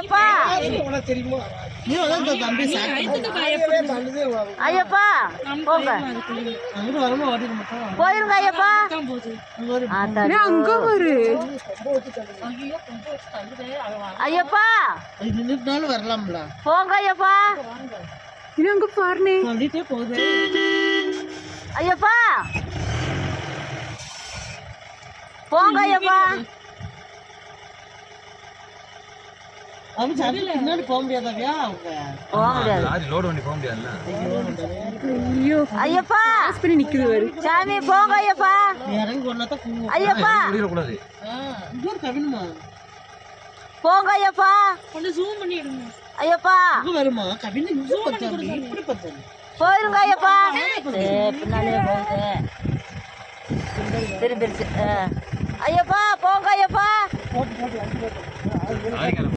ஐயப்பா ஐயப்பா போங்க போயிருங்க ஐயப்பா அங்க பாரு ஐயப்பா வரலாம்ல போங்க ஐயப்பா இன்னும் அங்க பாருனே சொல்லிட்டே போகுது ஐயப்பா போங்க ஐயப்பா அவங்க சபையில பின்னாடி போக முடியாதவையா அவங்க போக முடியாது லாரி லோடு வண்டி போக முடியாதுல்ல ஐயோ ஐயப்பா பாஸ் பண்ணி நிக்குது பாரு சாமி போங்க ஐயப்பா இறங்கி கொண்டாதான் கூடுவோம் ஐயப்பா முடியக்கூடாது இங்க ஒரு கவினுமா போங்க ஐயப்பா கொஞ்சம் ஜூம் பண்ணி எடுங்க. ஐயப்பா இங்க வருமா கவின் இங்க பத்தாது இப்படி பத்தாது போயிருங்க ஐயப்பா பின்னாலே போகுது திரும்பிருச்சு ஐயப்பா போங்க ஐயப்பா லாரிக்காரன்